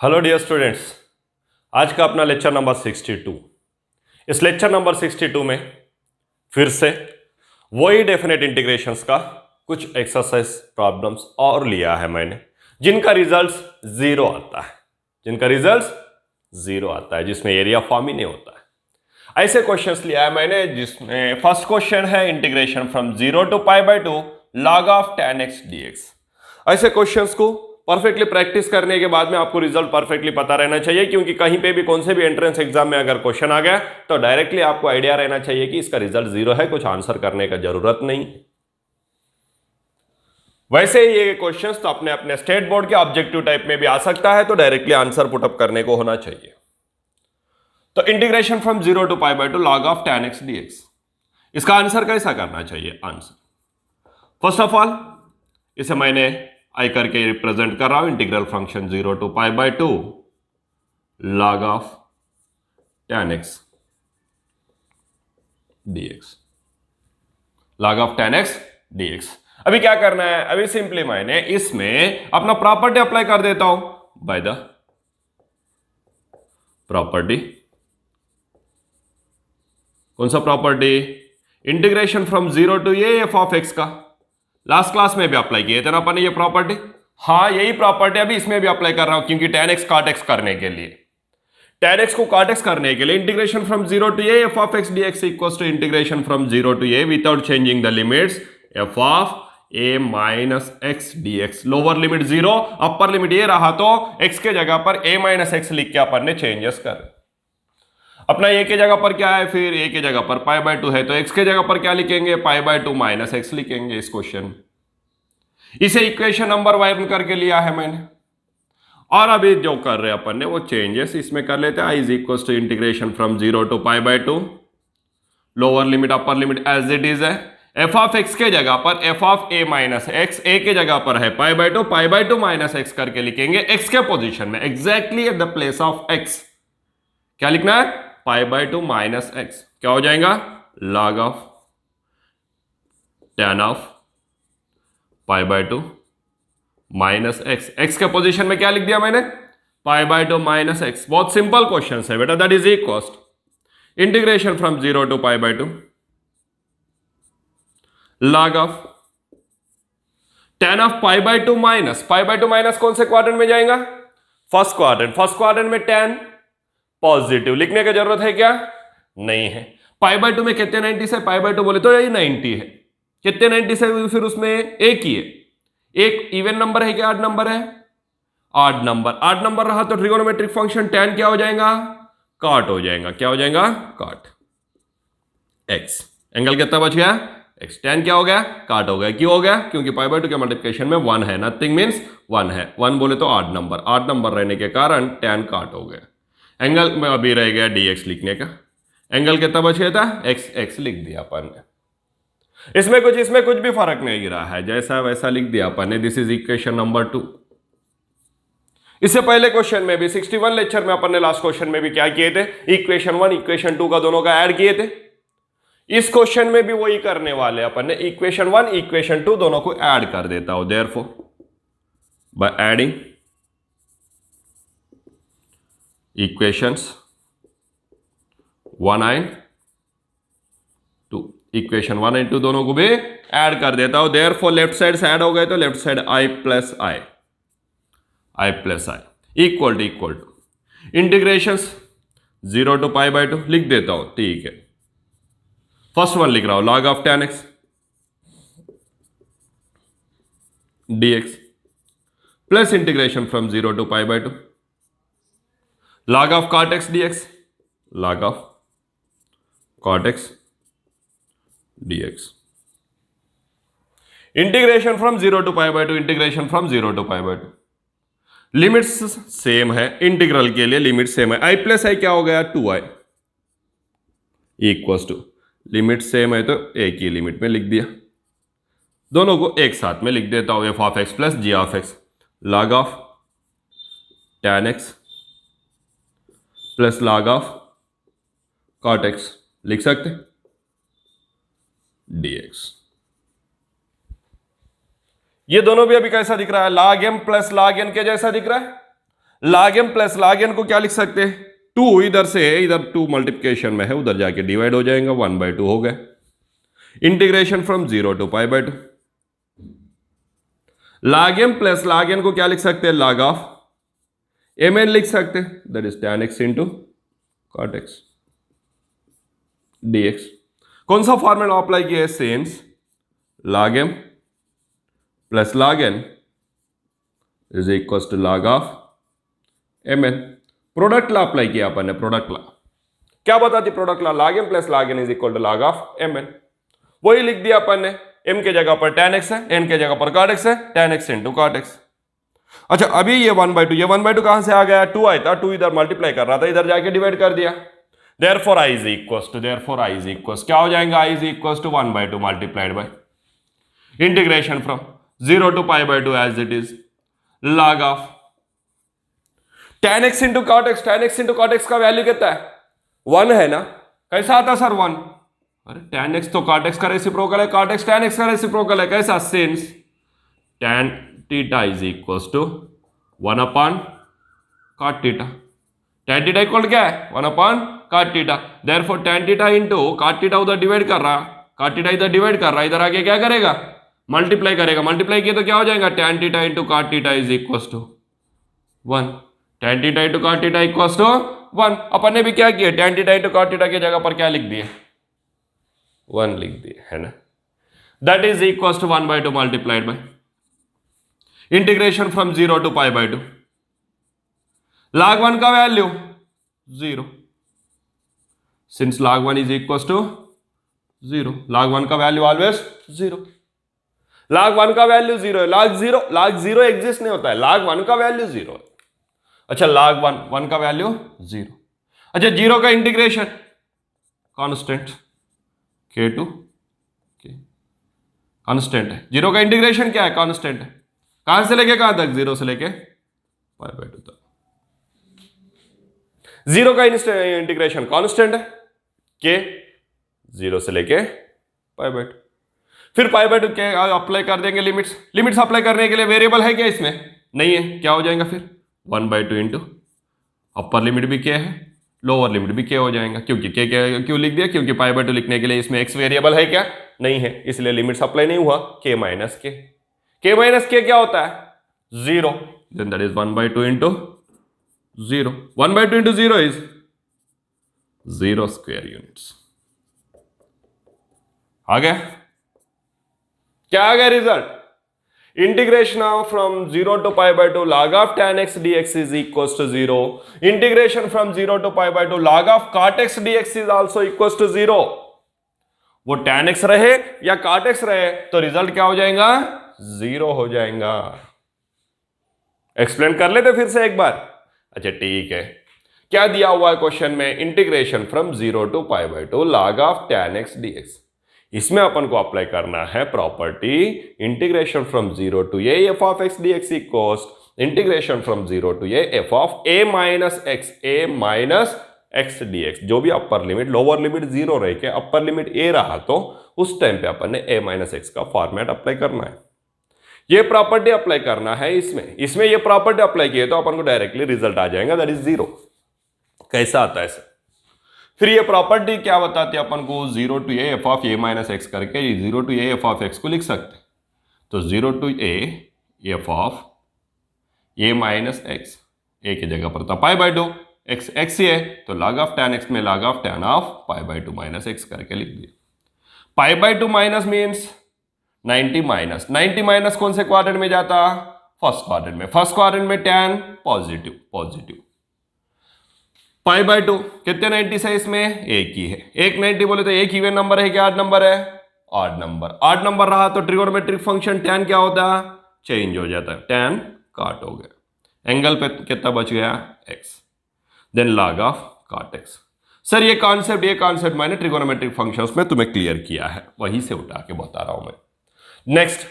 Hello dear students, आज का अपना लेक्चर नंबर 62। इस लेक्चर नंबर 62 में फिर से वही डेफिनेट इंटीग्रेशंस का कुछ एक्सरसाइज प्रॉब्लम्स और लिया है मैंने, जिनका रिजल्ट्स जीरो आता है, जिसमें एरिया फॉर्म ही नहीं होता है। ऐसे क्वेश्चंस लिया है मैंने जिसमें फर्स्ट क्वेश्चन है integration from 0 to π/2 log of tan x dx। ऐसे क्वेश्चंस को परफेक्टली प्रैक्टिस करने के बाद में आपको रिजल्ट परफेक्टली पता रहना चाहिए, क्योंकि कहीं पे भी कौन से भी एंट्रेंस एग्जाम में अगर क्वेश्चन आ गया तो डायरेक्टली आपको आइडिया रहना चाहिए कि इसका रिजल्ट जीरो है, कुछ आंसर करने का जरूरत नहीं। वैसे ही ये क्वेश्चंस तो अपने अपने स्टेट बोर्ड के ऑब्जेक्टिव टाइप में भी आ सकता है, तो डायरेक्टली आंसर पुटअप करने को होना चाहिए। तो integration from 0 to π/2 log of tan x dx, इसका आंसर कैसा करना चाहिए? आंसर फर्स्ट ऑफ ऑल इसे मैंने आई करके रिप्रेजेंट कर रहा हूं, integral function 0 to π/2 log of tan x dx, log of tan x dx। अभी क्या करना है? अभी सिंपली मैंने इसमें अपना प्रॉपर्टी अप्लाई कर देता हूं बाय द प्रॉपर्टी। कौन सा property? Integration from 0 to a f of x का लास्ट क्लास में भी अप्लाई किए थे ना अपन ये प्रॉपर्टी। हाँ, यही प्रॉपर्टी अभी इसमें भी अप्लाई कर रहा हूं, क्योंकि tan x cot x करने के लिए, tan x को cot x करने के लिए integration from 0 to a f of x dx equals to integration from 0 to a without changing the limits f of a minus x dx। Lower limit 0, upper limit ये रहा तो x के जगह पर a minus x लिख के अपन ने changes कर अपना a के जगह पर क्या है, फिर a के जगह पर π/2 है तो x के जगह पर क्या लिखेंगे? π/2 माइनस x लिखेंगे इस क्वेश्चन। इसे इक्वेशन नंबर 1 करके लिया है मैंने, और अभी जो कर रहे हैं अपन ने वो चेंजेस इसमें कर लेते हैं। i is equal to integration from 0 to π/2, lower limit upper limit as it is है। f ऑफ x के जगह पर f of a minus x, a के जगह पर है π/2 माइनस x करके लिखेंगे x के पोजीशन में, exactly at the place of x। क्या लिखना है? π/2 माइनस x। क्या हो जाएगा? log of tan of π/2 minus x। x के पोजीशन में क्या लिख दिया मैंने? π/2 माइनस x। बहुत सिंपल क्वेश्चन है बेटा, that is equal integration from 0 to π/2 log of tan of π/2 minus कौन से क्वाड्रेंट में जाएगा? फर्स्ट क्वाड्रेंट में tan पॉजिटिव लिखने की जरूरत है क्या? नहीं है। π/2 में कितने 90 से? π/2 बोले तो यही 90 है। कितने 90 से? फिर उसमें एक ही है। एक इवन नंबर है क्या ऑड नंबर है? ऑड नंबर रहा तो ट्रिगोनोमेट्रिक फंक्शन tan क्या हो जाएगा? कॉट हो जाएगा। क्या हो जाएगा? Cot x। एंगल कितना बच गया? x। tan क्या हो गया? कॉट हो गया। क्यों हो गया? क्योंकि π/2 के मल्टीप्लिकेशन में 1 है, नथिंग मीन्स 1 है। 1 बोले तो ऑड नंबर रहने के कारण tan कॉट हो गया। एंगल में अभी रह गया dx लिखने का। एंगल कितना बच गया था? x लिख दिया अपन ने। इसमें कुछ भी फर्क नहीं गिरा है, जैसा वैसा लिख दिया अपन ने। This is equation number 2। इससे पहले क्वेश्चन में भी 61 लेक्चर में अपन ने लास्ट क्वेश्चन में भी क्या किए थे? इक्वेशन 1 इक्वेशन 2 का दोनों का ऐड किए थे। इस क्वेश्चन में भी वही करने वाले अपन ने, इक्वेशन 1 इक्वेशन 2 दोनों को ऐड कर देता हूं। Therefore by adding equations 1 and 2, equation 1 and 2 दोनों को भी ऐड कर देता हूं। देयरफॉर लेफ्ट साइड से ऐड हो गए तो left side i plus i equal to integrations 0 to π/2 लिख देता हूं। ठीक है, फर्स्ट वन लिख रहा हूं, log of tan x dx plus integration from 0 to π/2 log of cot x dx, log of cot x dx। Integration from 0 to π/2, integration from 0 to π/2। Limits same है, integral के लिए लिमिट सेम है। i plus I क्या हो गया? 2i equals to, limit same है तो एक ही लिमिट में लिख दिया। दोनों को एक साथ में लिख देता हूं, f of x plus g of x log of tan x plus log of cot x लिख सकते dx। ये दोनों भी अभी कैसा दिख रहा है? log m plus log n के जैसा दिख रहा है। log m plus log n को क्या लिख सकते हैं? 2 इधर से है, इधर 2 मल्टीप्लिकेशन में है, उधर जाके डिवाइड हो जाएगा, 1/2 हो गया। Integration from 0 to π/2। log m plus log n को क्या लिख सकते हैं? log ऑफ mn लिख सकते हैं, that is tan x into cot x dx। कौन सा फॉर्मूला अप्लाई किया है? Since log m plus log n is equal to log of mn। Product law apply किया अपन ने। प्रोडक्ट ला क्या बताती? Product law log m plus log n is equal to log of mn। वही लिख दिया अपन ने। m के जगह पर tan x है, n के जगह पर cot x है, tan x into cot x। अच्छा, अभी ये 1/2, ये 1/2 कहां से आ गया? 2 आया था, 2 इधर मल्टीप्लाई कर रहा था, इधर जाके डिवाइड कर दिया। therefore I is equals to, क्या हो जाएगा? I is equals to 1/2 multiplied by integration from 0 to π/2 as it is log of tan x into cot x। tan x into cot x का वैल्यू कितना है? 1 है ना? कैसा आता सर 1? अरे tan x तो cot x का रेसिप्रोकल है, cot x tan x का रेसिप्रोकल है। कैसा? Since tan theta is equals to 1 upon cot theta. tan theta equal क्या है? 1 upon cot theta. Therefore tan theta into cot theta उधर divide कर रहा, cot थीटा इधर डिवाइड कर रहा, इधर आके क्या करेगा? मल्टीप्लाई करेगा। मल्टीप्लाई किया तो क्या हो जाएगा? tan theta into cot theta is equals to 1। tan theta into cot theta equals to 1। अपन ने भी क्या किया? tan theta into cot theta की जगह पर क्या लिख दिए? 1 लिख दिए, है ना? That is equals to 1/2 multiplied by integration from 0 to π/2। log 1 का value 0, since log 1 is equals to 0। log 1 का वैल्यू ऑलवेज 0। log 1 का वैल्यू 0 है। log 0 एग्जिस्ट नहीं होता है, log 1 का वैल्यू 0 है। अच्छा, log 1 का वैल्यू 0। अच्छा, 0 का integration constant k2 k constant है। 0 का इंटीग्रेशन क्या है? कांस्टेंट है। कहां से लेके कहां तक? 0 से लेके π/2 तक। 0 का इंटीग्रेशन कांस्टेंट है k, 0 से लेके π/2। फिर π/2 के अप्लाई कर देंगे लिमिट्स। लिमिट्स अप्लाई करने के लिए वेरिएबल है क्या इसमें? नहीं है। क्या हो जाएगा फिर? 1/2 इंटू अपर लिमिट भी k है, लोअर लिमिट भी k हो जाएगा। क्योंकि k क्यों लिख दिया? क्योंकि π/2 लिखने के लिए इसमें x वेरिएबल है क्या? नहीं है, इसलिए लिमिट्स अप्लाई नहीं हुआ। k minus k, k minus k क्या होता है? 0। Then that is 1/2 into 0। 1/2 into 0 is 0 square units. आ गया? क्या आ गया result? Integration from 0 to π/2 log of tan x dx is equals to 0। Integration from 0 to π/2 log of cot x dx is also equals to 0। वो tan x रहे या cot x रहे तो रिजल्ट क्या हो जाएगा? 0 हो जाएगा। एक्सप्लेन कर लेते फिर से एक बार। अच्छा ठीक है, क्या दिया हुआ है क्वेश्चन में? Integration from 0 to π/2 log of tan x dx। इसमें अपन को अप्लाई करना है property integration from 0 to a f of x dx equals integration from 0 to a f of a minus x dx। जो भी अपर लिमिट लोअर लिमिट 0 रह के upper limit a रहा तो उस टाइम पे अपन ने a माइनस x का फॉर्मेट अप्लाई करना है। ये प्रॉपर्टी अप्लाई करना है इसमें ये प्रॉपर्टी अप्लाई किए तो अपन को डायरेक्टली रिजल्ट आ जाएगा, दैट इज 0। कैसा आता है सर? फिर ये प्रॉपर्टी क्या बताती है अपन को? 0 to a f of a minus X करके 0 to a f of x को लिख सकते हैं। तो 0 to a f of a minus x, a की जगह पर था π/2, x ही है तो log of tan x में log of tan of π/2 minus X करके लिख दिया। π/2 माइनस मीन्स 90 माइनस कौन से क्वाड्रेंट में जाता? फर्स्ट क्वाड्रेंट में। फर्स्ट क्वाड्रेंट में tan पॉजिटिव π/2 कितने 90 है इसमें? एक ही है। एक 90 बोले तो एक इवन नंबर है क्या? ऑड नंबर है? ऑड नंबर रहा तो ट्रिगोनोमेट्रिक फंक्शन tan क्या होता? चेंज हो जाता है, tan cot हो गया। एंगल पे कितना बच गया? x। Then log of cot x। Sir ये कॉन्सेप्ट मैंने ट्रिगोनोमेट्रिक फंक्शंस में तुम्हें क्लियर किया है, वहीं से उठा के बता रहा हूं मैं। नेक्स्ट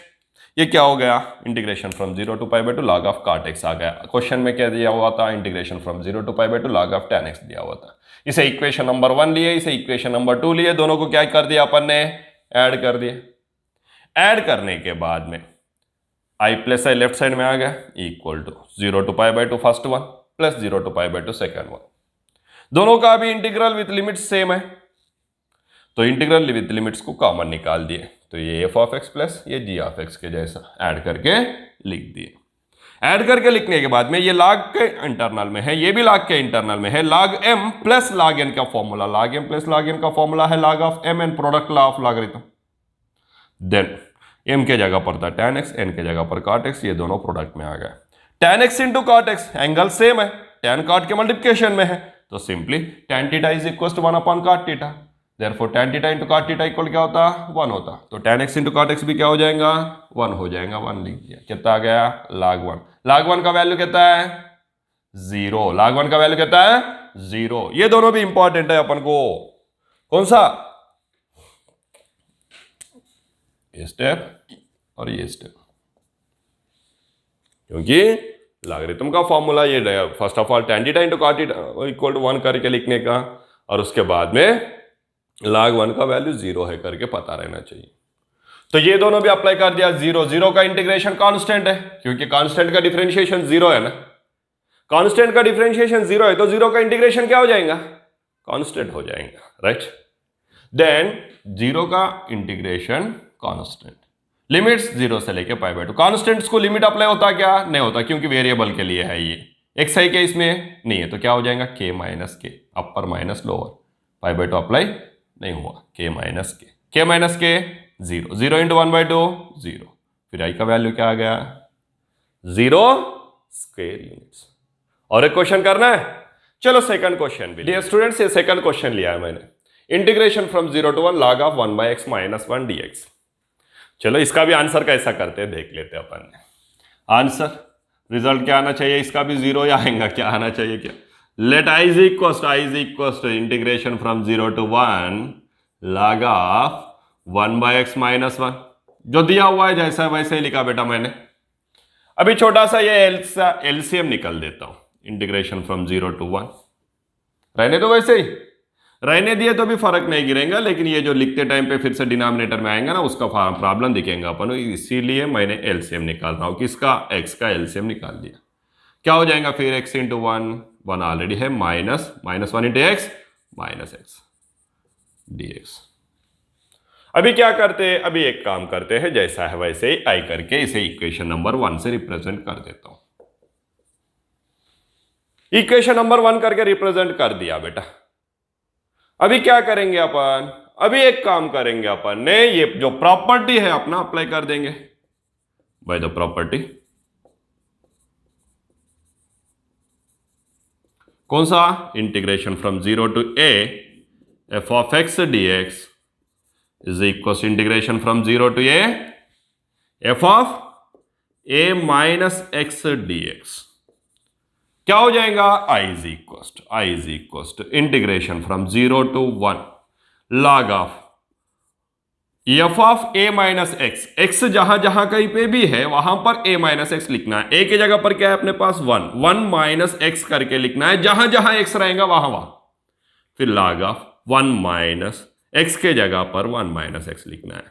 ये क्या हो गया? Integration from 0 to π/2 log of cot x आ गया। क्वेश्चन में क्या दिया हुआ था? Integration from 0 to π/2 log of tan x दिया हुआ था। इसे इक्वेशन नंबर 1 लिए, इसे इक्वेशन नंबर 2 लिए, दोनों को क्या कर दिया अपन ने? ऐड कर दिया। ऐड करने के बाद में i plus i left side में आ गया equal to 0 to π/2 first one, plus 0 to pi by 2 second one. दोनों का भी इंटीग्रल विथ लिमिट्स सेम है, तो इंटीग्रल विथ लिमिट्स को कॉमन निकाल दिए, तो ये एफ ऑफ एक्स प्लस ये जी ऑफ एक्स के जैसा ऐड करके लिख दिए। ऐड करके लिखने के बाद में ये log के इंटरनल में है, ये भी log के इंटरनल में है, log m plus log n का formula, log m plus log n का फॉर्मूला है log of m n product law of logarithm. Then m के जगह पर था tan x, n के जगह पर cot x, ये दोनों प्रोडक्ट में आ गए। tan x into cot x angle same है, tan cot के मल्टीप्लिकेशन में है, तो simply tan theta is equal to 1 upon cot theta. Therefore tan theta into cot theta equal क्या होता? 1 होता। तो tan x into cot x भी क्या हो जाएगा? 1 हो जाएगा। 1 लिख दिया। कितना आ गया? log 1। log 1 का वैल्यू कितना है? 0। log 1 का वैल्यू कितना है? 0। ये दोनों भी इंपॉर्टेंट है अपन को। कौन सा? ये स्टेप और ये स्टेप, क्योंकि लॉगरिथम का फॉर्मूला ये first of all tan theta into cot theta equal to 1 करके लिखने का, और उसके बाद में log 1 का वैल्यू 0 है करके पता रहना चाहिए। तो ये दोनों भी अप्लाई कर दिया। 0 0 का इंटीग्रेशन कांस्टेंट है, क्योंकि कांस्टेंट का डिफरेंशिएशन 0 है ना। कांस्टेंट का डिफरेंशिएशन 0 है, तो 0 का इंटीग्रेशन क्या हो जाएगा? कांस्टेंट हो जाएगा, राइट। देन 0 का इंटीग्रेशन कांस्टेंट, लिमिट्स 0 से लेके पाई बाय 2। कांस्टेंट्स को लिमिट अप्लाई होता क्या? नहीं होता, क्योंकि वेरिएबल के लिए है। ये एक्स है क्या इसमें? नहीं है, तो क्या हो जाएगा? k माइनस के, अपर minus lower, pi by 2 apply नहीं हुआ, k माइनस के 0, 0 इंटू 1 बाई 2 0, फिर i का वैल्यू क्या आ गया? 0 स्क्वायर यूनिट्स। और एक क्वेश्चन करना है, चलो सेकंड क्वेश्चन भी। डियर स्टूडेंट्स, ये सेकंड क्वेश्चन लिया है मैंने, integration from 0 to 1 log of 1 by x minus 1 dx। चलो इसका भी आंसर कैसा करते हैं देख लेते हैं अपन। आंसर रिजल्ट क्या आना चाहिए? इसका भी 0 या आएगा, क्या आना चाहिए? क्या? Let i is equals to integration from 0 to 1 log of 1 by x minus 1, जो दिया हुआ है जैसा वैसे ही लिखा बेटा मैंने। अभी छोटा सा ये एलसीएम निकल देता हूं, इंटीग्रेशन फ्रॉम 0 to 1, रहने दो वैसे ही, रहने दिए तो भी फर्क नहीं गिरेगा, लेकिन ये जो लिखते टाइम पे फिर से डिनोमिनेटर में आएगा ना, उसका प्रॉब्लम दिखेगा अपन, इसीलिए मैंने एलसीएम निकाल रहा हूं। किसका? एक्स का एलसीएम निकाल दिया। क्या हो जाएगा फिर? एक्स इंटू 1 ऑलरेडी है, minus 1 into x minus x dx। अभी क्या करते हैं? अभी एक काम करते हैं, जैसा है वैसे ही आई करके इसे इक्वेशन नंबर 1 से रिप्रेजेंट कर देता हूं। इक्वेशन नंबर 1 करके रिप्रेजेंट कर दिया बेटा। अभी क्या करेंगे अपन? अभी एक काम करेंगे अपन ने, ये जो प्रॉपर्टी है अपना अप्लाई कर देंगे बाय द प्रॉपर्टी। कौन सा? Integration from 0 to a f of x dx is equal integration from 0 to a f of a minus x dx। क्या हो जाएगा? i is equal integration from 0 to 1 log of f of a minus x. x जहां जहां कहीं पे भी है वहां पर a माइनस एक्स लिखना है। a की जगह पर क्या है अपने पास? 1 माइनस एक्स करके लिखना है, जहां जहां x रहेगा वहां वहां। फिर log ऑफ 1 माइनस एक्स के जगह पर 1 माइनस एक्स लिखना है,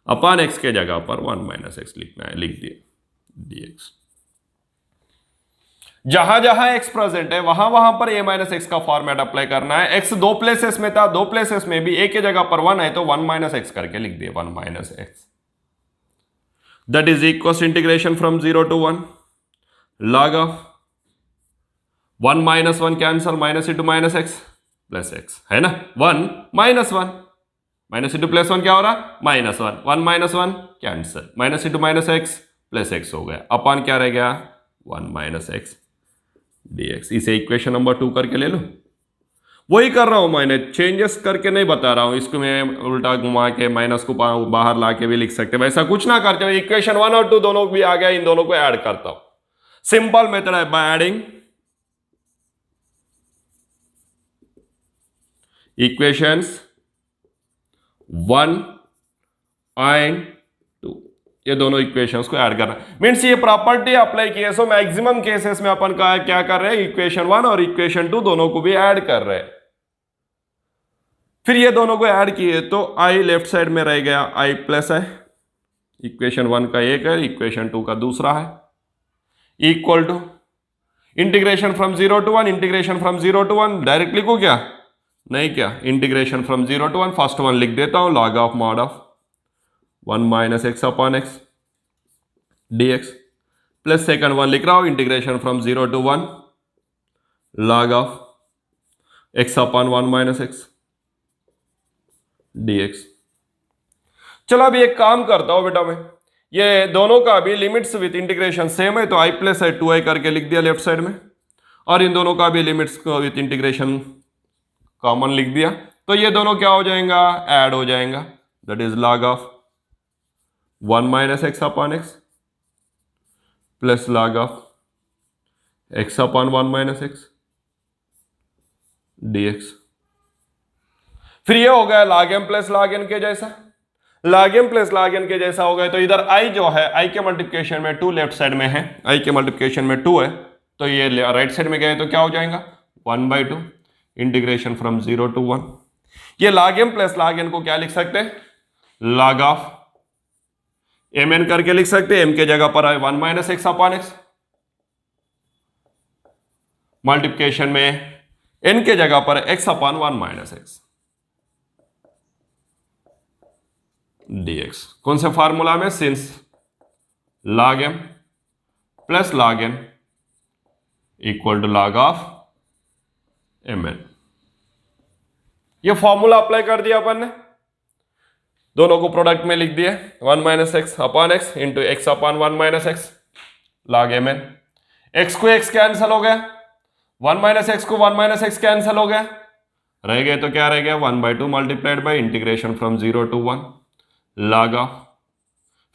अपॉन एक्स के जगह पर 1 माइनस एक्स लिखना है, लिख दिए dx। जहां जहां x प्रेजेंट है वहां वहां पर a माइनस एक्स का फॉर्मेट अप्लाई करना है। x दो प्लेसेस में था, दो प्लेसेस में भी a के जगह पर 1 है तो 1 माइनस एक्स करके लिख दिए, 1 minus x. That is equal integration from 0 to 1 log of 1 minus 1 cancel, minus into minus x plus x, है ना। 1 माइनस 1 माइनस इंटू प्लस 1 क्या हो रहा? Minus 1, 1 minus 1 cancel, minus into minus x plus x हो गया, upon क्या रह गया? 1 माइनस एक्स dx। इसे इक्वेशन नंबर 2 करके ले लो। वही कर रहा हूं मैंने, चेंजेस करके नहीं बता रहा हूं। इसको मैं उल्टा घुमा के माइनस को बाहर ला के भी लिख सकते हैं, वैसा कुछ ना करते हुए इक्वेशन 1 और 2 दोनों भी आ गया, इन दोनों को ऐड करता हूं। सिंपल मेथड है, बाय एडिंग इक्वेशंस 1 एंड 2, ये दोनों इक्वेशंस को ऐड करना मींस ये प्रॉपर्टी अप्लाई की है। सो मैक्सिमम केसेस में अपन का क्या कर रहे हैं? इक्वेशन 1 और इक्वेशन 2 दोनों को भी ऐड कर रहे हैं। फिर ये दोनों को ऐड किए तो i लेफ्ट साइड में रह गया, i प्लस है, इक्वेशन 1 का एक है, इक्वेशन 2 का दूसरा है, equal to integration from 0 to 1, integration from 0 to 1 direct लिखो क्या? नहीं, क्या integration from 0 to 1, first one लिख देता हूं log of mod of 1 minus x upon x dx, plus second one लिख रहा हूं integration from 0 to 1 log of x upon 1 minus x dx। चलो अभी एक काम करता हूं बेटा, मैं ये दोनों का भी लिमिट्स विथ इंटीग्रेशन सेम है तो i प्लस है 2i करके लिख दिया लेफ्ट साइड में, और इन दोनों का भी लिमिट्स को विथ इंटीग्रेशन कॉमन लिख दिया, तो ये दोनों क्या हो जाएगा? ऐड हो जाएगा, that is log of 1 minus x upon x plus log of x upon 1 minus x dx। फिर ये हो गया log m plus log n के जैसा, log m plus log n के जैसा हो गया, तो इधर i जो है i के मल्टीप्लिकेशन में 2 लेफ्ट साइड में है, i के मल्टीप्लिकेशन में 2 है, तो ये राइट साइड में गए तो क्या हो जाएगा? 1/2 इंटीग्रेशन फ्रॉम 0 to 1। ये log m plus log n को क्या लिख सकते हैं? log ऑफ mn करके लिख सकते हैं, m के जगह पर है 1 minus x upon x, multiplication में n के जगह पर x upon 1 minus x dx। कौन से फार्मूला में? Since log m plus log n equal to log of mn। ये फॉर्मूला अप्लाई कर दिया अपन ने, दोनों को प्रोडक्ट में लिख दिया 1 minus x upon x into x upon 1 minus x log mn। x को x कैंसिल हो गया, 1 माइनस एक्स को 1 माइनस एक्स कैंसिल हो गया, रह गए तो क्या रह गया? 1/2 multiplied by integration from 0 to 1 log of,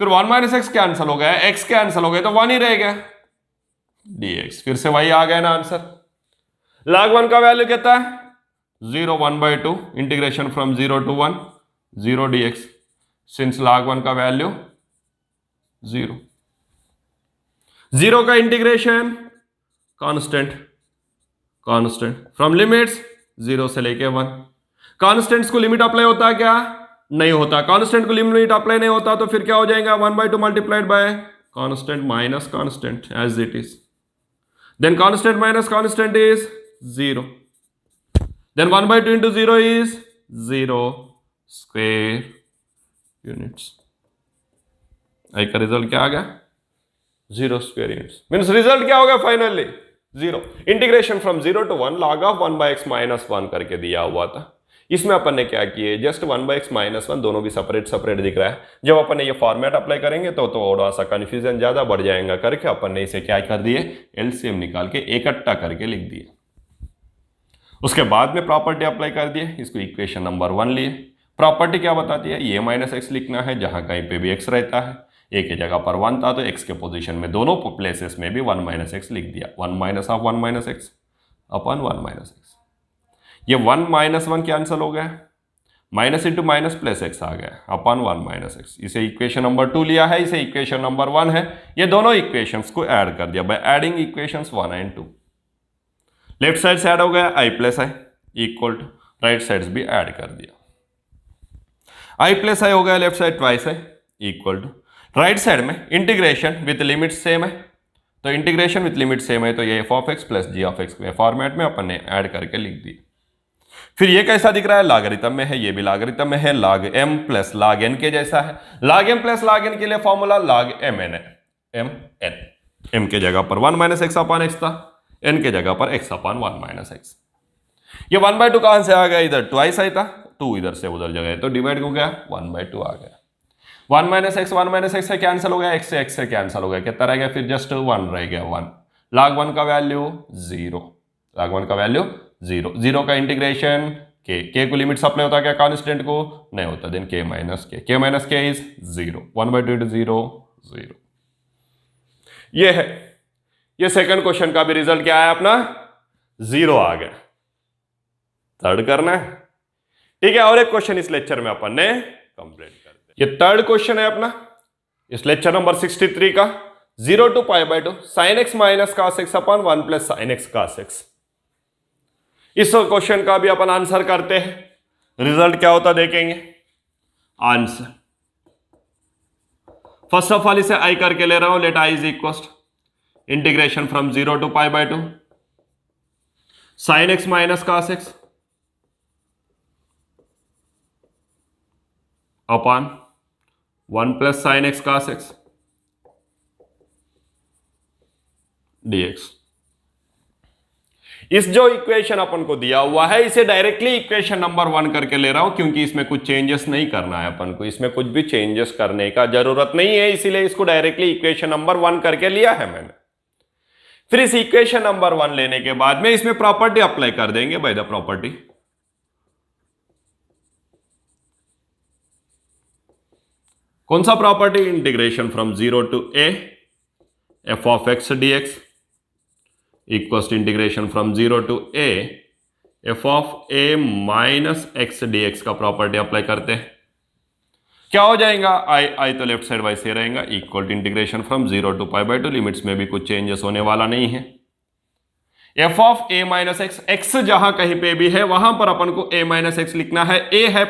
फिर 1 माइनस एक्स कैंसिल हो गया, x कैंसिल हो गया तो 1 ही रह गया dx। फिर से वही आ गया ना आंसर। log 1 का वैल्यू कितना है? 0 1/2 integration from 0 to 1 0 dx, since log 1 का वैल्यू 0, 0 का integration constant, constant from limits 0 से लेके 1। कांस्टेंट्स को लिमिट अप्लाई होता है क्या? नहीं होता। कांस्टेंट को लिमिट अप्लाई नहीं होता तो फिर क्या हो जाएगा? 1/2 multiplied by constant minus constant as it is, then constant minus constant is 0, then 1/2 into 0 is 0 square units. I का रिजल्ट क्या आ गया? 0 स्क्वेयर यूनिट्स। मीन्स रिजल्ट क्या होगा finally? 0। Integration from 0 to 1 log of 1/x minus 1 करके दिया हुआ था। इसमें अपन ने क्या किए? जस्ट 1/x माइनस 1 दोनों की सेपरेट सेपरेट दिख रहा है। जब अपन ने ये फॉर्मेट अप्लाई करेंगे तो थोड़ा सा कंफ्यूजन ज्यादा बढ़ जाएगा करके अपन ने इसे क्या कर दिए? एलसीएम निकाल के इकट्ठा करके लिख दिए। उसके बाद में प्रॉपर्टी अप्लाई कर दिए, इसको इक्वेशन नंबर 1 लिए। प्रॉपर्टी क्या बताती है? ये माइनस एक्स लिखना है, जहां कहीं पे भी एक्स रहता है। ए के जगह पर 1 था तो एक्स के पोजीशन में दोनों प्लेसेस में भी 1 माइनस एक्स लिख दिया। 1 minus of 1 minus x upon 1 minus X. ये 1 माइनस 1 कैंसिल हो गया, minus into minus plus X आ गया अपॉन 1 माइनस एक्स। इसे इक्वेशन नंबर 2 लिया है, इसे इक्वेशन नंबर 1 है। ये दोनों इक्वेशंस को ऐड कर दिया by adding equations 1 and 2। Left side से ऐड हो गया I plus I equal to, right side भी ऐड कर दिया। आई प्लस आई हो गया left side twice I equal to, right side में इंटीग्रेशन विथ लिमिट सेम है, तो इंटीग्रेशन विथ लिमिट सेम है तो ये F of X plus G of X के फॉर्मेट में अपन ने ऐड करके लिख दी। फिर ये कैसा दिख रहा है? लॉगरिथम में है, ये भी लॉगरिथम में है, log m plus log n के जैसा है। log m plus log n के लिए फॉर्मूला log mn है, mn। m के जगह पर 1 माइनस एक्स अपॉन एक्स था, n के जगह पर x अपॉन 1 माइनस एक्स। ये 1/2 कहां से आ गया? इधर ट्वाइस आई था, 2 इधर से उधर जगह तो डिवाइड हो गया, 1/2 आ गया। 1 माइनस एक्स से कैंसिल हो गया, x से कैंसिल हो गया, कितना रह गया? फिर जस्ट 1 रह गया, 1। log 1 का वैल्यू 0, log 1 का वैल्यू 0। 0 का इंटीग्रेशन k को लिमिट सप्लाई होता है क्या कांस्टेंट को? नहीं होता, देन k माइनस के इज 0। 1/2 into 0 0। ये है, ये सेकंड क्वेश्चन का भी रिजल्ट क्या है अपना? 0 आ गया। थर्ड करना है, ठीक है। और एक क्वेश्चन इस लेक्चर में अपन ने कंप्लीट कर दिया। ये थर्ड क्वेश्चन है अपना इस लेक्चर नंबर 63 का। 0 to π/2 sin x minus cos x upon 1 plus sin x cos x। इस क्वेश्चन का भी अपन आंसर करते हैं, रिजल्ट क्या होता देखेंगे। आंसर फर्स्ट ऑफ ऑल इसे आई करके ले रहा हूं, let I is equal integration from 0 to π/2 sin x minus cos x upon 1 plus sin x cos x dx। इस जो इक्वेशन अपन को दिया हुआ है इसे डायरेक्टली इक्वेशन नंबर 1 करके ले रहा हूं, क्योंकि इसमें कुछ चेंजेस नहीं करना है अपन को, इसमें कुछ भी चेंजेस करने का जरूरत नहीं है, इसीलिए इसको डायरेक्टली इक्वेशन नंबर 1 करके लिया है मैंने। फिर इस इक्वेशन नंबर 1 लेने के बाद में इसमें प्रॉपर्टी अप्लाई कर देंगे बाय द प्रॉपर्टी। कौन सा property? Integration from 0 to a f of x dx equals to integration from 0 to a f of a minus x dx का प्रॉपर्टी अप्लाई करते हैं। क्या हो जाएगा? आई तो लेफ्ट साइड वाइज से रहेगा, equal to integration from 0 to π/2, limits में भी कुछ चेंजेस होने वाला नहीं है। f of a minus x, x जहां कहीं पे भी है वहां पर अपन को a माइनस एक्स लिखना है, a है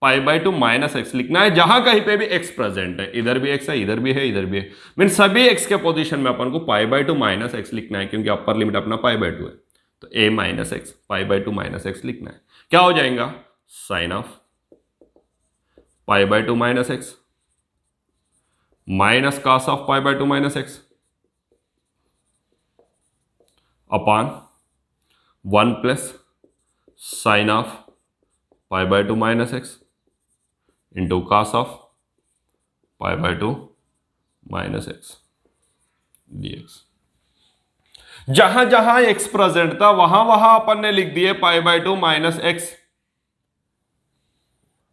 π/2 माइनस एक्स लिखना है, जहां कहीं पे भी x प्रेजेंट है, इधर भी x है, इधर भी है, इधर भी है, मीन सभी x के पोजीशन में अपन को π/2 माइनस एक्स लिखना है, क्योंकि अपर लिमिट अपना π/2 है, तो a minus X π/2 minus X लिखना है। क्या हो जाएगा? Sine of π/2 minus X minus cos of π/2 minus x upon 1 plus sine of π/2 minus X into cos of π/2 minus x dx। जहां जहां x प्रेजेंट था वहां वहां अपन ने लिख दिए π/2 माइनस एक्स,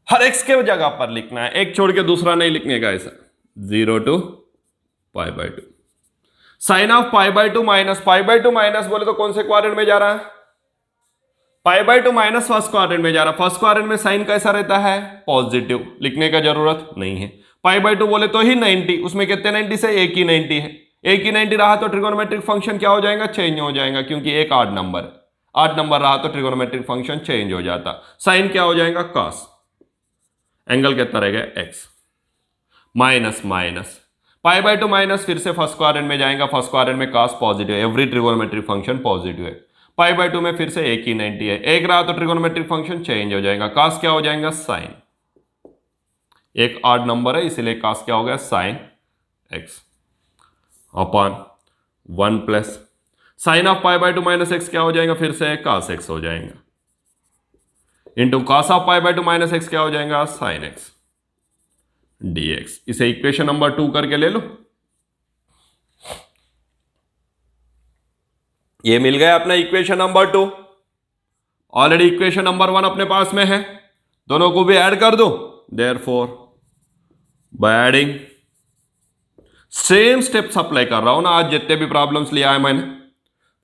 हर x के जगह पर लिखना है, एक छोड़ के दूसरा नहीं लिखने का, ऐसा 0 to π/2। साइन ऑफ π/2 माइनस बोले तो कौन से क्वाड्रेंट में जा रहा है? π/2 माइनस फर्स्ट क्वाड्रेंट में जा रहा है। फर्स्ट क्वाड्रेंट में साइन कैसा रहता है? पॉजिटिव, लिखने का जरूरत नहीं है। π/2 बोले तो ही 90, उसमें कितने 90 से एक ही 90 है, एक ही 90 रहा तो ट्रिगोनोमेट्रिक फंक्शन क्या हो जाएगा? चेंज हो जाएगा, क्योंकि एक आड नंबर है, आड नंबर रहा तो ट्रिगोनोमेट्रिक फंक्शन चेंज हो जाता। साइन क्या हो जाएगा? कॉस, एंगल कितना रहेगा? x माइनस π/2 माइनस, फिर से फर्स्ट क्वाड्रेंट में जाएगा, फर्स्ट क्वाड्रेंट में cos positive, every trigonometric function positive है। π/2 में फिर से एक ही 90 है, एक रहा तो ट्रिगोनोमेट्रिक फंक्शन चेंज हो जाएगा, cos क्या हो जाएगा? साइन, एक ऑड नंबर है इसीलिए cos क्या हो गया? Sine x upon 1 plus sine of π/2 minus x क्या हो जाएगा? फिर से cos x हो जाएगा, into cos of π/2 minus x क्या हो जाएगा? Sine x dx। इसे इक्वेशन नंबर 2 करके ले लो। ये मिल गया अपना equation number 2। Already equation number 1 अपने पास में है, दोनों को भी ऐड कर दो। Therefore by adding, same steps apply कर रहा हूं ना, आज जितने भी प्रॉब्लम्स लिया है मैंने,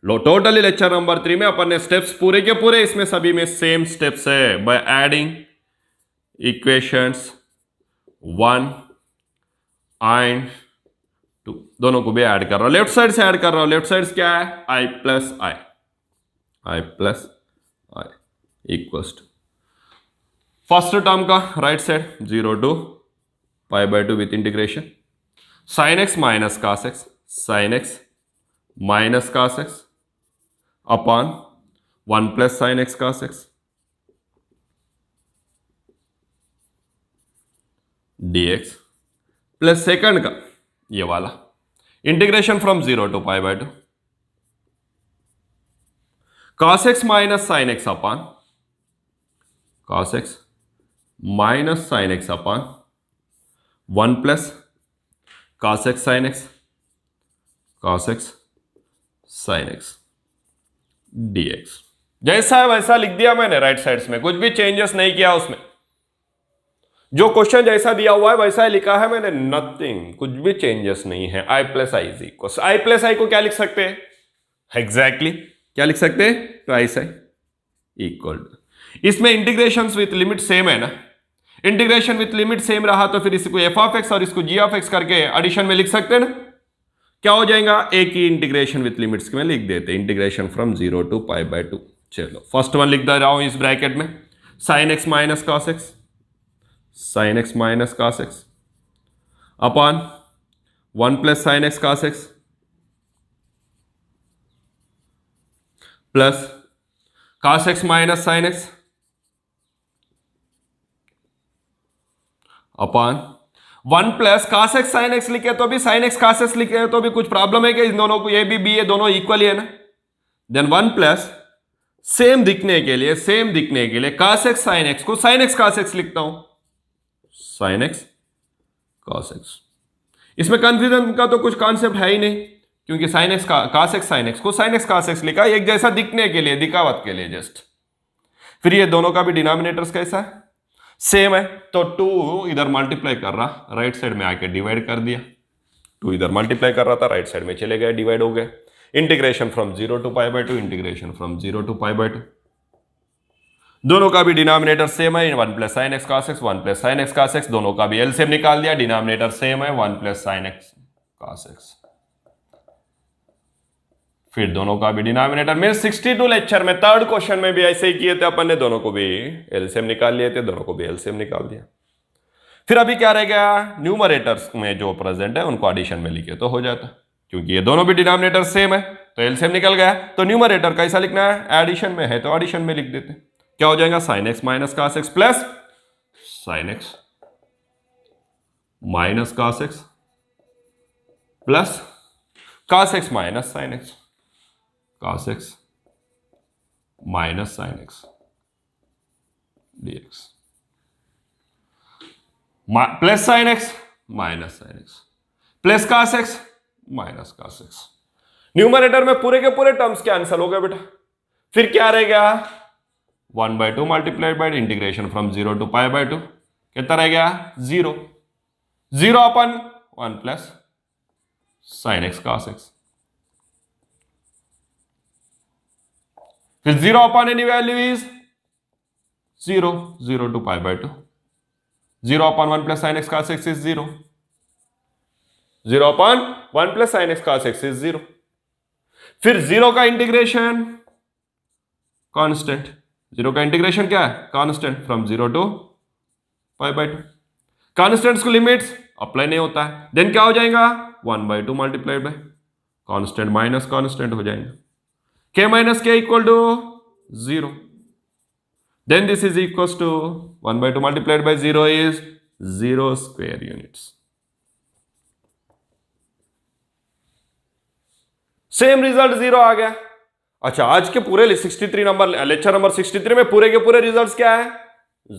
लो टोटली लेक्चर नंबर 3 में अपन ने स्टेप्स पूरे के पूरे इसमें सभी में सेम स्टेप्स है। बाय एडिंग इक्वेशंस 1 एंड 2, दोनों को भी ऐड कर रहा हूं, लेफ्ट साइड से ऐड कर रहा हूं। लेफ्ट साइड क्या है? i plus I equals to first term का right side 0 to π/2 with integration sine x minus cos x, sine x minus cos x upon 1 plus sine x cos x dx, plus second का ये वाला integration from 0 to π/2 cos x minus sine x upon cos x minus sine x upon 1 plus cos x sine x sine x dx। जैसा है वैसा लिख दिया मैंने right sides में, कुछ भी चेंजेस नहीं किया उसमें, जो क्वेश्चन जैसा दिया हुआ है वैसा ही लिखा है मैंने, नथिंग, कुछ भी चेंजेस नहीं है। i plus I is equal, I plus I को क्या लिख सकते हैं? एग्जैक्टली क्या लिख सकते हैं? Twice I equal. इसमें इंटीग्रेशन विथ लिमिट सेम है ना, इंटीग्रेशन विथ लिमिट सेम रहा तो फिर इसको एफ ऑफ एक्स और इसको जी ऑफ एक्स करके एडिशन में लिख सकते हैं ना। क्या हो जाएगा? एक ही इंटीग्रेशन विथ लिमिट्स में लिख देते, इंटीग्रेशन फ्रॉम 0 to π/2। चलो फर्स्ट वन लिख दे रहा हूं इस ब्रैकेट में, sine x minus cos x, sine x minus cos x upon 1 plus sine x cos x plus cos x minus sine x upon 1 plus cos x sin x लिखे तो भी sin x cos x लिखे तो भी कुछ problem है क्या? इन दोनों को ये भी बी है, दोनों इक्वल ही है ना. देन 1 प्लस सेम दिखने के लिए cos x sin x को sin x cos x लिखता हूं, sin x cos x. इसमें कंफ्यूजन का तो कुछ कॉन्सेप्ट है ही नहीं, क्योंकि sin x cos x sin x को sin x cos x लिखा एक जैसा दिखने के लिए, दिखावट के लिए जस्ट. फिर ये दोनों का भी डिनोमिनेटर्स कैसा है? सेम है, तो 2 इधर मल्टीप्लाई कर रहा, राइट साइड में आके डिवाइड कर दिया. 2 इधर मल्टीप्लाई कर रहा था, राइट साइड में चले गए, डिवाइड हो गए. Integration from 0 to π/2, integration from 0 to π/2. दोनों का भी डिनोमिनेटर सेम है, 1 plus sine x cos x, 1 plus sine x cos x. दोनों का भी एलसीएम निकाल दिया, डिनोमिनेटर सेम है, 1 plus sine x cos x. फिर दोनों का भी डिनोमिनेटर. मेरे 62 लेक्चर में थर्ड क्वेश्चन में भी ऐसे ही किए थे अपन ने, दोनों को भी एलसीएम निकाल लिए थे, दोनों को भी एलसीएम निकाल दिया. फिर अभी क्या रह गया? न्यूमरेटर्स में जो प्रेजेंट है उनको एडिशन में लिखे तो हो जाता, क्योंकि ये दोनों भी डिनोमिनेटर सेम है तो एलसीएम निकल गया. तो न्यूमरेटर कैसा लिखना है? एडिशन में है तो एडिशन में लिख देते. क्या हो जाएगा? Sine x minus cos x plus sine x minus cos x plus cos x minus sine x, cos x minus sine x dx plus sine x minus sine x plus cos x minus cos x. Numerator में पूरे के पूरे terms के answer हो गए बेटा. फिर क्या रहेगा? 1/2 multiplied by integration from 0 to π/2 कितना रह गया? 0. 0 upon 1 plus sine x cos x. फिर 0 upon any value is 0. 0 to π/2. 0 upon 1 plus sine x cos x is 0. 0 upon 1 plus sine x cos x is 0. फिर 0 का इंटीग्रेशन कांस्टेंट. 0 का integration क्या है? Constant from 0 to π/2. Constants को limits apply नहीं होता है. देन क्या हो जाएगा? 1/2 multiplied by constant minus constant हो जाएगा. k minus k equal to 0. Then this is equal to 1/2 multiplied by 0 is 0 square units. Same result 0 आ गया. अच्छा, आज के पूरे 63 नंबर लेक्चर नंबर 63 में पूरे के पूरे रिजल्ट्स क्या है?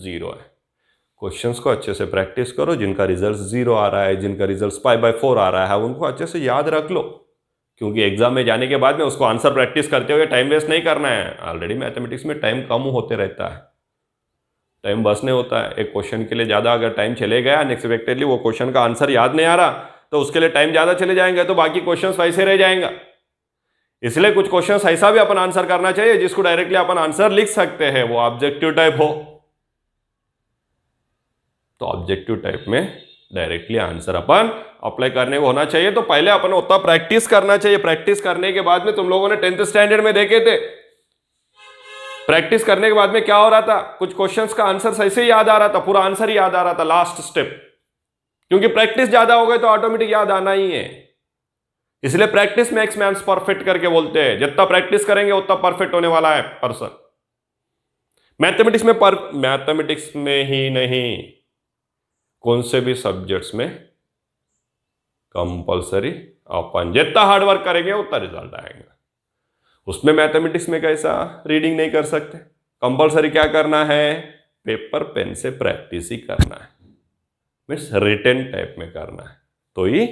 0 है. क्वेश्चंस को अच्छे से प्रैक्टिस करो. जिनका रिजल्ट 0 आ रहा है, जिनका रिजल्ट π/4 आ रहा है, उनको अच्छे से याद रख लो, क्योंकि एग्जाम में जाने के बाद में उसको आंसर प्रैक्टिस करते हुए टाइम वेस्ट नहीं करना है. ऑलरेडी मैथमेटिक्स में टाइम कम होते रहता है, टाइम बसने होता है. एक क्वेश्चन के लिए ज़्यादा अगर टाइम चले गया, अनएक्सपेक्टेडली वो क्वेश्चन का आंसर याद नहीं आ रहा, तो उसके लिए टाइम ज़्यादा चले जाएंगे, तो बाकी क्वेश्चन वैसे रह जाएंगे. इसलिए कुछ क्वेश्चंस ऐसा भी अपन आंसर करना चाहिए जिसको डायरेक्टली अपन आंसर लिख सकते हैं, वो ऑब्जेक्टिव टाइप हो. तो ऑब्जेक्टिव टाइप में डायरेक्टली आंसर अपन अप्लाई करने को होना चाहिए. तो पहले अपन उतना प्रैक्टिस करना चाहिए. प्रैक्टिस करने के बाद में तुम लोगों ने 10th स्टैंडर्ड में देखे थे, प्रैक्टिस करने के बाद में क्या हो रहा था? कुछ क्वेश्चंस का आंसर ऐसे ही याद आ रहा था, पूरा आंसर ही याद आ रहा था लास्ट स्टेप, क्योंकि प्रैक्टिस ज्यादा हो गई तो ऑटोमेटिक याद आना ही है. इसलिए प्रैक्टिस मेक्स मैन परफेक्ट करके बोलते हैं. जितना प्रैक्टिस करेंगे उतना परफेक्ट होने वाला है पर्सन. मैथमेटिक्स में ही नहीं, कौन से भी सब्जेक्ट्स में कंपलसरी अपन जितना हार्डवर्क करेंगे उतना रिजल्ट आएगा. उसमें मैथमेटिक्स में कैसा रीडिंग नहीं कर सकते, कंपलसरी क्या करना है? पेपर पेन से प्रैक्टिस ही करना है, मीन्स रिटन टाइप में करना है, तो ही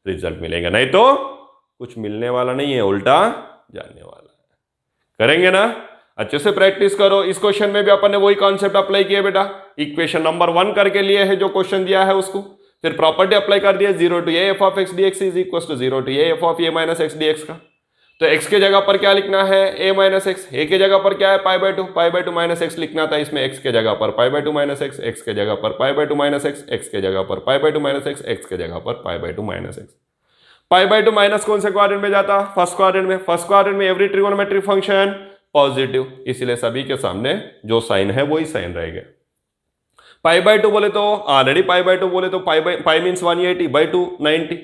रिजल्ट मिलेगा. नहीं तो कुछ मिलने वाला नहीं है, उल्टा जाने वाला है. करेंगे ना? अच्छे से प्रैक्टिस करो. इस क्वेश्चन में भी अपन ने वही कॉन्सेप्ट अप्लाई किया बेटा. इक्वेशन नंबर 1 करके लिए है जो क्वेश्चन दिया है उसको, फिर प्रॉपर्टी अप्लाई कर दिया. 0 to a f of x dx is equal to 0 to a f of a minus x dx का. तो x के जगह पर क्या लिखना है? a minus x. a के जगह पर क्या है? π/2 माइनस x लिखना था. इसमें x के जगह पर π/2 माइनस x, x के जगह पर π/2 माइनस x, x के जगह पर π/2 माइनस x, x के जगह पर π/2 माइनस x. π/2 माइनस कौन से क्वाड्रेंट में जाता? फर्स्ट क्वाड्रेंट में. फर्स्ट क्वाड्रेंट में एवरी ट्रिगोनोमेट्रिक फंक्शन पॉजिटिव, इसलिए सभी के सामने जो साइन है वही साइन रहेगा. π/2 बोले तो ऑलरेडी π/2 बोले तो पाई मीन्स 180/2 90.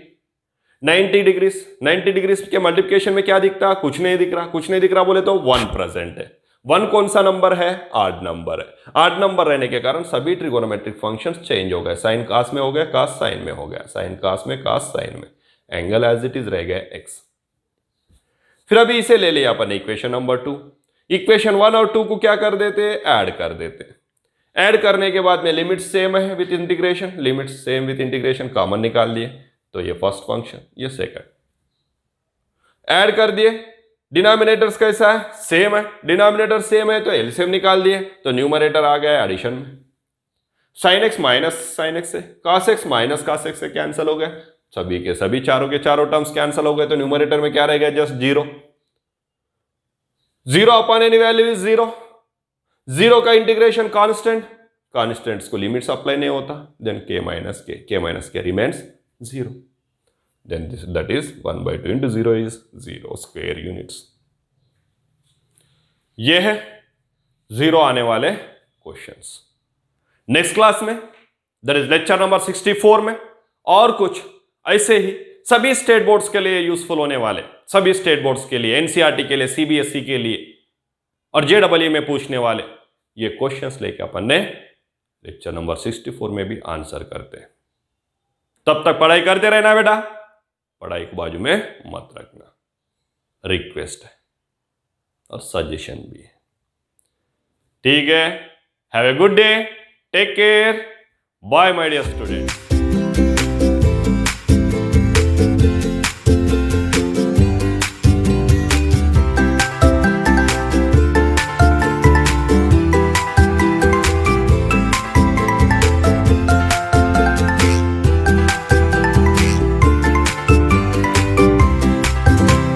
90 डिग्रीज के मल्टीप्लिकेशन में क्या दिखता है? कुछ नहीं दिख रहा। कुछ नहीं दिख रहा बोले तो 1 प्रेजेंट है। 1 कौन सा नंबर है? ऑड नंबर है। ऑड नंबर रहने के कारण सभी ट्रिगोनोमेट्रिक फंक्शंस चेंज हो गए। साइन कास में हो गया, कास साइन में हो गया, साइन कास में, कास साइन में। एंगल एज इट इज रह गया x। फिर अभी इसे ले लिया अपन इक्वेशन नंबर 2। इक्वेशन 1 और 2 को क्या कर देते? ऐड कर देते। ऐड करने के बाद में लिमिट सेम है with integration, limit same with integration common निकाल लिए, तो ये फर्स्ट फंक्शन, ये सेकंड। ऐड कर दिए, डिनोमिनेटर्स कैसा है? सेम है। डिनोमिनेटर सेम है तो एलसीएम निकाल दिए, तो न्यूमरेटर आ गया एडिशन में। Sine x minus sine x से, कास एक्स माइनस कास एक्स से कैंसिल हो गए, सभी के सभी चारों के चारों टर्म्स कैंसिल हो गए, तो न्यूमरेटर में क्या रह गया? Just zero. Zero upon any value is zero. Zero का इंटीग्रेशन कांस्टेंट, कांस्टेंट्स को लिमिट्स अप्लाई नहीं होता, then k minus k remains zero, then this that is 1/2 into 0 is 0 square units. ये है जीरो आने वाले क्वेश्चंस। नेक्स्ट क्लास में, that is lecture number 64 में, और कुछ ऐसे ही सभी स्टेट बोर्ड्स के लिए यूजफुल होने वाले, सभी स्टेट बोर्ड्स के लिए, एनसीईआरटी के लिए, सीबीएसई के लिए और जेडब्ल्यू में पूछने वाले ये क्वेश्चंस लेके अपन ने लेक्चर नंबर 64 में भी आंसर करते हैं। तब तक पढ़ाई करते रहना बेटा, पढ़ाई को बाजू में मत रखना, रिक्वेस्ट है और सजेशन भी है। ठीक है, have a good day, take care, bye my dear student.